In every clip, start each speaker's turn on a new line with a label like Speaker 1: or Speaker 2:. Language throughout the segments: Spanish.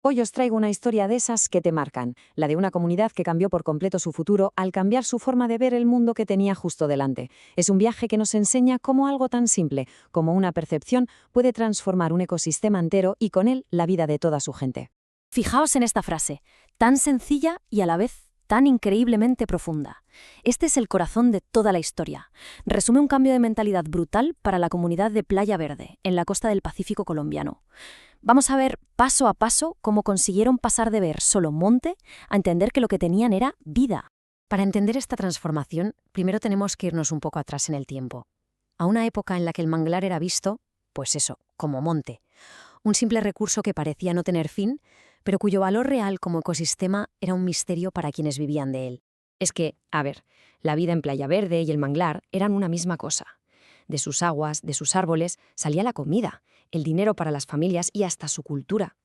Speaker 1: Hoy os traigo una historia de esas que te marcan, la de una comunidad que cambió por completo su futuro al cambiar su forma de ver el mundo que tenía justo delante. Es un viaje que nos enseña cómo algo tan simple como una percepción puede transformar un ecosistema entero y con él la vida de toda su gente.
Speaker 2: Fijaos en esta frase, tan sencilla y a la vez tan increíblemente profunda. Este es el corazón de toda la historia. Resume un cambio de mentalidad brutal para la comunidad de Playa Verde, en la costa del Pacífico colombiano. Vamos a ver paso a paso cómo consiguieron pasar de ver solo monte a entender que lo que tenían era vida.
Speaker 1: Para entender esta transformación, primero tenemos que irnos un poco atrás en el tiempo, a una época en la que el manglar era visto, pues eso, como monte. Un simple recurso que parecía no tener fin, pero cuyo valor real como ecosistema era un misterio para quienes vivían de él. Es que, a ver, la vida en Playa Verde y el manglar eran una misma cosa. De sus aguas, de sus árboles, salía la comida, el dinero para las familias y hasta su cultura.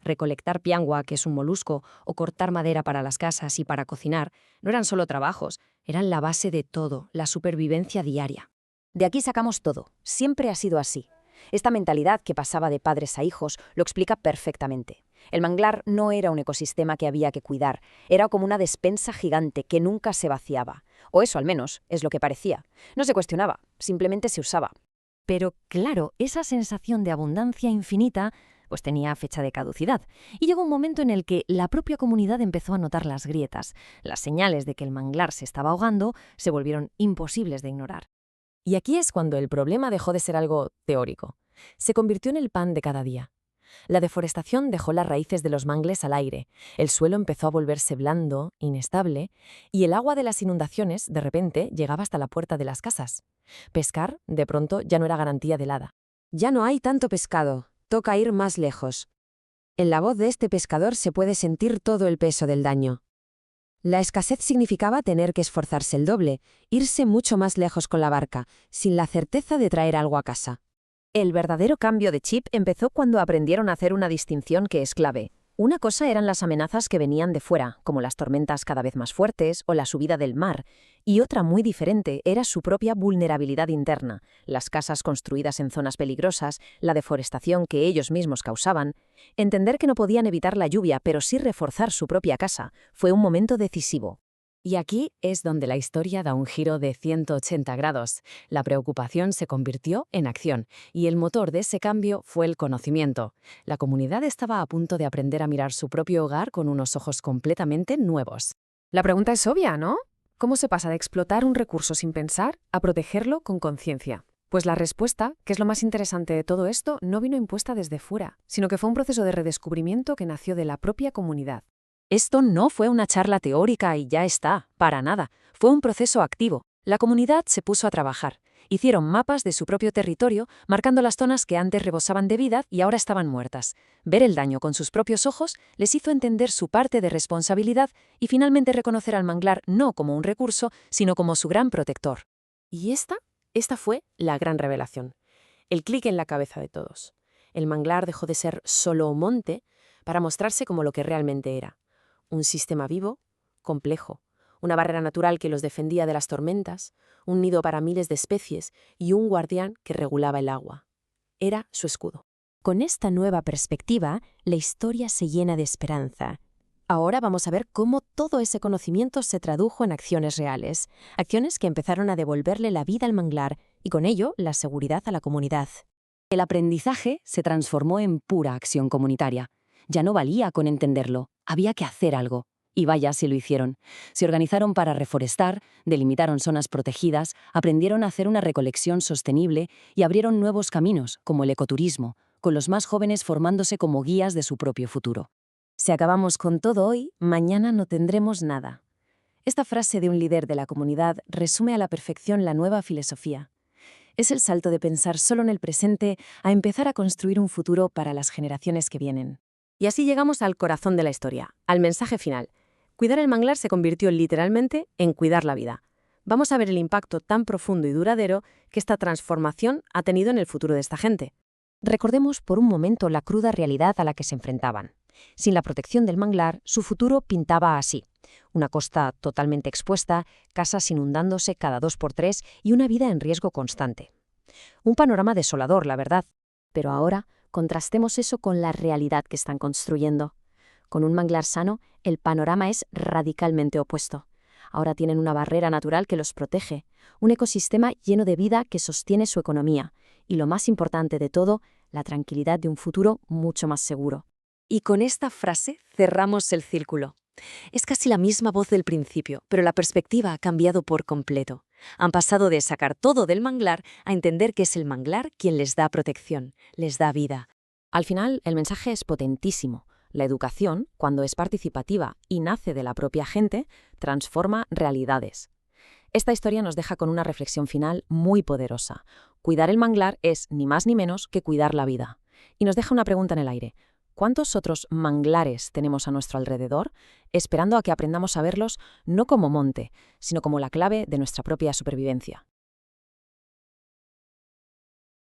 Speaker 1: Recolectar piangua, que es un molusco, o cortar madera para las casas y para cocinar, no eran solo trabajos, eran la base de todo, la supervivencia diaria. De aquí sacamos todo, siempre ha sido así. Esta mentalidad que pasaba de padres a hijos lo explica perfectamente. El manglar no era un ecosistema que había que cuidar, era como una despensa gigante que nunca se vaciaba. O eso al menos es lo que parecía. No se cuestionaba, simplemente se usaba. Pero claro, esa sensación de abundancia infinita pues tenía fecha de caducidad. Y llegó un momento en el que la propia comunidad empezó a notar las grietas. Las señales de que el manglar se estaba ahogando se volvieron imposibles de ignorar. Y aquí es cuando el problema dejó de ser algo teórico. Se convirtió en el pan de cada día. La deforestación dejó las raíces de los mangles al aire, el suelo empezó a volverse blando, inestable, y el agua de las inundaciones, de repente, llegaba hasta la puerta de las casas. Pescar, de pronto, ya no era garantía de nada. Ya no hay tanto pescado, toca ir más lejos. En la voz de este pescador se puede sentir todo el peso del daño. La escasez significaba tener que esforzarse el doble, irse mucho más lejos con la barca, sin la certeza de traer algo a casa. El verdadero cambio de chip empezó cuando aprendieron a hacer una distinción que es clave. Una cosa eran las amenazas que venían de fuera, como las tormentas cada vez más fuertes o la subida del mar, y otra muy diferente era su propia vulnerabilidad interna, las casas construidas en zonas peligrosas, la deforestación que ellos mismos causaban. Entender que no podían evitar la lluvia, pero sí reforzar su propia casa, fue un momento decisivo. Y aquí es donde la historia da un giro de 180 grados. La preocupación se convirtió en acción, y el motor de ese cambio fue el conocimiento. La comunidad estaba a punto de aprender a mirar su propio hogar con unos ojos completamente nuevos.
Speaker 3: La pregunta es obvia, ¿no? ¿Cómo se pasa de explotar un recurso sin pensar a protegerlo con conciencia? Pues la respuesta, que es lo más interesante de todo esto, no vino impuesta desde fuera, sino que fue un proceso de redescubrimiento que nació de la propia comunidad.
Speaker 1: Esto no fue una charla teórica y ya está, para nada. Fue un proceso activo. La comunidad se puso a trabajar. Hicieron mapas de su propio territorio, marcando las zonas que antes rebosaban de vida y ahora estaban muertas. Ver el daño con sus propios ojos les hizo entender su parte de responsabilidad y finalmente reconocer al manglar no como un recurso, sino como su gran protector.
Speaker 3: Y esta fue la gran revelación. El clic en la cabeza de todos. El manglar dejó de ser solo un monte para mostrarse como lo que realmente era. Un sistema vivo, complejo, una barrera natural que los defendía de las tormentas, un nido para miles de especies y un guardián que regulaba el agua. Era su escudo.
Speaker 2: Con esta nueva perspectiva, la historia se llena de esperanza. Ahora vamos a ver cómo todo ese conocimiento se tradujo en acciones reales, acciones que empezaron a devolverle la vida al manglar y con ello la seguridad a la comunidad.
Speaker 1: El aprendizaje se transformó en pura acción comunitaria. Ya no valía con entenderlo, había que hacer algo. Y vaya si lo hicieron. Se organizaron para reforestar, delimitaron zonas protegidas, aprendieron a hacer una recolección sostenible y abrieron nuevos caminos, como el ecoturismo, con los más jóvenes formándose como guías de su propio futuro. Si acabamos con todo hoy, mañana no tendremos nada. Esta frase de un líder de la comunidad resume a la perfección la nueva filosofía. Es el salto de pensar solo en el presente a empezar a construir un futuro para las generaciones que vienen.
Speaker 3: Y así llegamos al corazón de la historia, al mensaje final. Cuidar el manglar se convirtió literalmente en cuidar la vida. Vamos a ver el impacto tan profundo y duradero que esta transformación ha tenido en el futuro de esta gente.
Speaker 1: Recordemos por un momento la cruda realidad a la que se enfrentaban. Sin la protección del manglar, su futuro pintaba así. Una costa totalmente expuesta, casas inundándose cada 2 por 3 y una vida en riesgo constante. Un panorama desolador, la verdad. Pero ahora contrastemos eso con la realidad que están construyendo.
Speaker 2: Con un manglar sano, el panorama es radicalmente opuesto. Ahora tienen una barrera natural que los protege, un ecosistema lleno de vida que sostiene su economía, y lo más importante de todo, la tranquilidad de un futuro mucho más seguro.
Speaker 4: Y con esta frase cerramos el círculo. Es casi la misma voz del principio, pero la perspectiva ha cambiado por completo. Han pasado de sacar todo del manglar a entender que es el manglar quien les da protección, les da vida.
Speaker 1: Al final, el mensaje es potentísimo. La educación, cuando es participativa y nace de la propia gente, transforma realidades. Esta historia nos deja con una reflexión final muy poderosa. Cuidar el manglar es ni más ni menos que cuidar la vida. Y nos deja una pregunta en el aire. ¿Cuántos otros manglares tenemos a nuestro alrededor, esperando a que aprendamos a verlos no como monte, sino como la clave de nuestra propia supervivencia?